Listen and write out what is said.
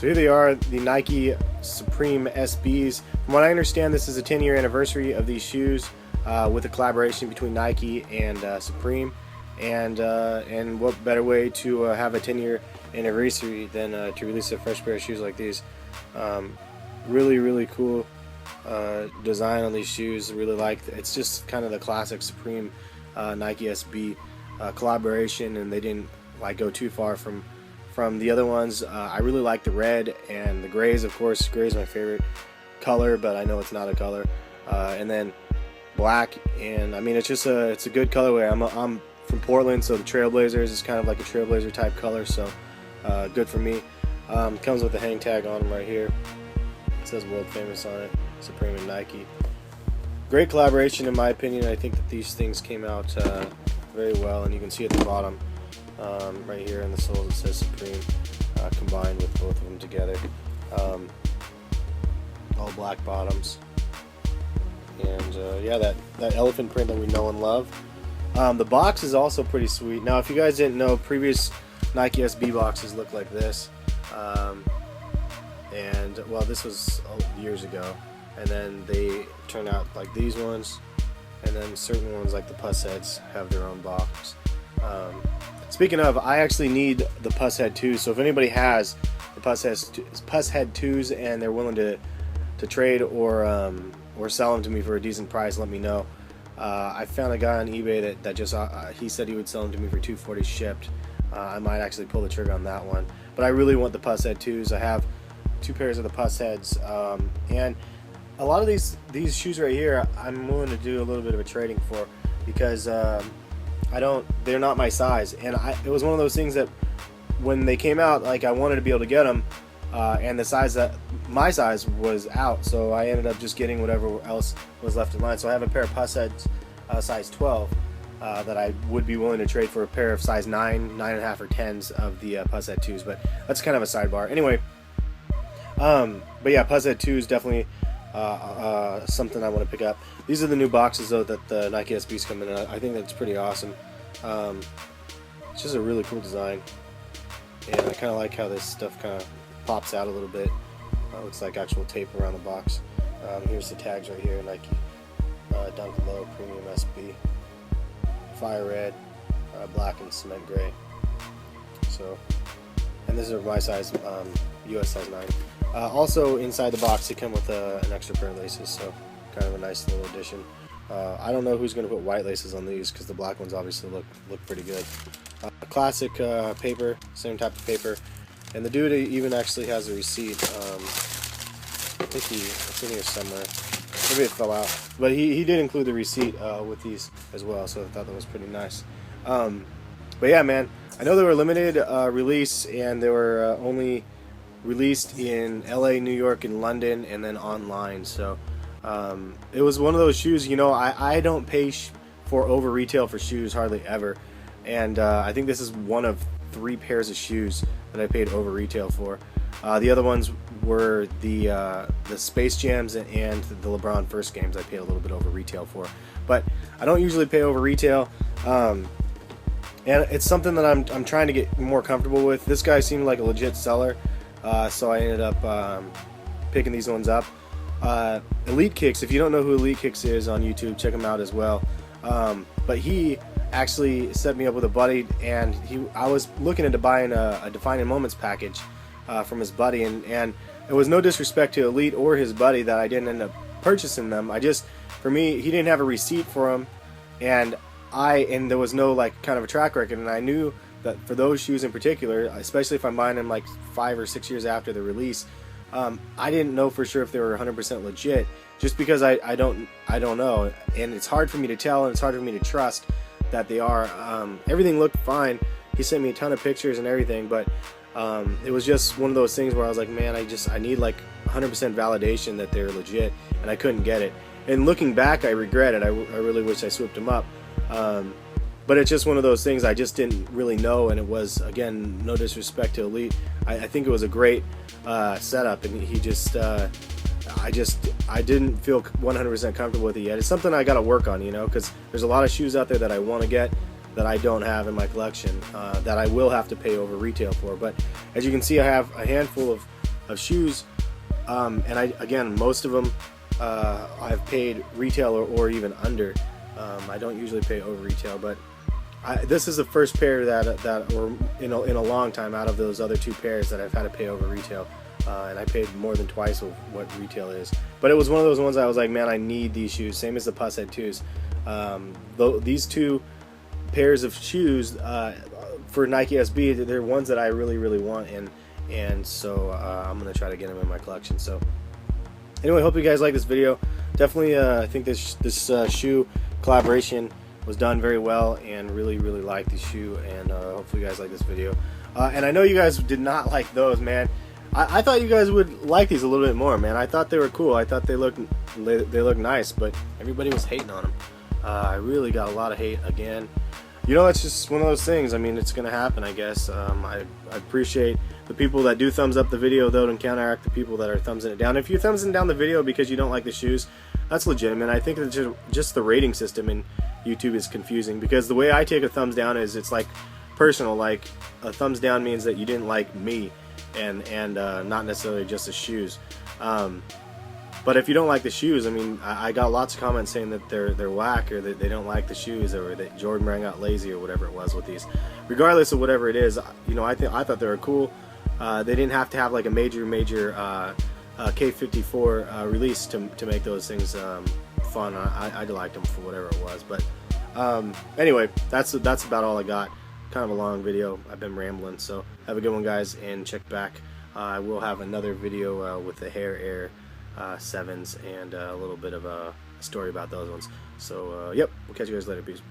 So here they are, the Nike Supreme SBs. From what I understand, this is a 10-year anniversary of these shoes with a collaboration between Nike and Supreme. And what better way to have a 10-year anniversary than to release a fresh pair of shoes like these. Really, really cool design on these shoes. Really like it's just kind of the classic Supreme Nike SB collaboration, and they didn't like go too far from the other ones. I really like the red and the grays. Of course, gray is my favorite color, but I know it's not a color. And then black, and I mean it's a good colorway. I'm from Portland, so the Trailblazers is kind of like a Trailblazer type color, so good for me. Comes with a hang tag on them right here. It says World Famous on it, Supreme and Nike. Great collaboration in my opinion. I think that these things came out very well, and you can see at the bottom right here in the soles it says Supreme, combined with both of them together. All black bottoms, and yeah, that elephant print that we know and love. The box is also pretty sweet. Now, if you guys didn't know, previous Nike SB boxes look like this, and well, this was years ago, and then they turn out like these ones, and then certain ones like the Puss Heads have their own box. Speaking of, I actually need the Puss Head 2, so if anybody has the Puss Head 2s and they're willing to trade or sell them to me for a decent price, let me know. I found a guy on eBay that just he said he would sell them to me for $240 shipped. I might actually pull the trigger on that one, but I really want the Puss Head 2s. I have 2 pairs of the Puss Heads, and a lot of these shoes right here I'm willing to do a little bit of a trading for, because they're not my size, and it was one of those things that when they came out, like, I wanted to be able to get them, and the size that my size was out, so I ended up just getting whatever else was left in line. So I have a pair of Puss Heads size 12 that I would be willing to trade for a pair of size 9, 9.5, or 10s of the Puss Head 2s, but that's kind of a sidebar. Anyway, but yeah, Puss Head 2 is definitely something I want to pick up. These are the new boxes though that the Nike SBs come in. I think that's pretty awesome. It's just a really cool design, and I kind of like how this stuff kind of pops out a little bit. Looks like actual tape around the box. Here's the tags right here, Nike, down below, Premium SB, Fire Red, Black, and Cement Gray. So, and these are my size, US size 9. Also inside the box they come with an extra pair of laces, so kind of a nice little addition. I don't know who's going to put white laces on these, because the black ones obviously look pretty good. Classic paper, same type of paper, and the dude even actually has a receipt. I think it's in here somewhere. Maybe it fell out, but he did include the receipt with these as well, so I thought that was pretty nice. But yeah, man, I know they were limited release, and they were only released in LA, New York, and London, and then online. So it was one of those shoes, you know, I don't pay for over retail for shoes hardly ever, and I think this is one of 3 pairs of shoes that I paid over retail for. The other ones were the Space Jams and the LeBron first games I paid a little bit over retail for, but I don't usually pay over retail, and it's something that I'm trying to get more comfortable with. This guy seemed like a legit seller, so I ended up picking these ones up. EliteKicks, if you don't know who EliteKicks is on YouTube, check him out as well. But he actually set me up with a buddy, and I was looking into buying a Defining Moments package from his buddy, and it was no disrespect to Elite or his buddy that I didn't end up purchasing them. For me, he didn't have a receipt for them, and there was no like kind of a track record, and I knew that for those shoes in particular, especially if I'm buying them like 5 or 6 years after the release, I didn't know for sure if they were 100% legit, just because I don't know, and it's hard for me to tell, and it's hard for me to trust that they are. Everything looked fine. He sent me a ton of pictures and everything, but it was just one of those things where I was like, man, I need like 100% validation that they're legit, and I couldn't get it. And looking back, I regret it. I really wish I swooped them up. But it's just one of those things I just didn't really know, and it was, again, no disrespect to Elite. I think it was a great setup, and he just, I didn't feel 100% comfortable with it yet. It's something I got to work on, you know, because there's a lot of shoes out there that I want to get that I don't have in my collection, that I will have to pay over retail for. But as you can see, I have a handful of shoes, and again, most of them I've paid retail or even under. I don't usually pay over retail, but this is the first pair that were in a long time out of those other two pairs that I've had to pay over retail, and I paid more than twice of what retail is. But it was one of those ones I was like, man, I need these shoes. Same as the Pusshead 2s. These two pairs of shoes for Nike SB, they're ones that I really want, and so I'm gonna try to get them in my collection. So anyway, hope you guys like this video. Definitely, I think this shoe collaboration was done very well, and really like this shoe, and hopefully you guys like this video. And I know you guys did not like those, man. I thought you guys would like these a little bit more, man. I thought they were cool. I thought they looked nice, but everybody was hating on them. I really got a lot of hate again. You know, it's just one of those things. I mean, it's gonna happen, I guess. I appreciate the people that do thumbs up the video, though, and counteract the people that are thumbsing it down. If you're thumbsing down the video because you don't like the shoes, that's legitimate. I think it's just the rating system in YouTube is confusing, because the way I take a thumbs down is it's like personal. Like a thumbs down means that you didn't like me, and not necessarily just the shoes. But if you don't like the shoes, I mean, I got lots of comments saying that they're whack, or that they don't like the shoes, or that Jordan Brand got lazy, or whatever it was with these. Regardless of whatever it is, you know, I thought they were cool. They didn't have to have like a major K54 release to make those things fun. I liked them for whatever it was. But anyway, that's about all I got. Kind of a long video. I've been rambling. So have a good one, guys, and check back. I will have another video with the Hair Air 7s and a little bit of a story about those ones. So yep, we'll catch you guys later. Peace.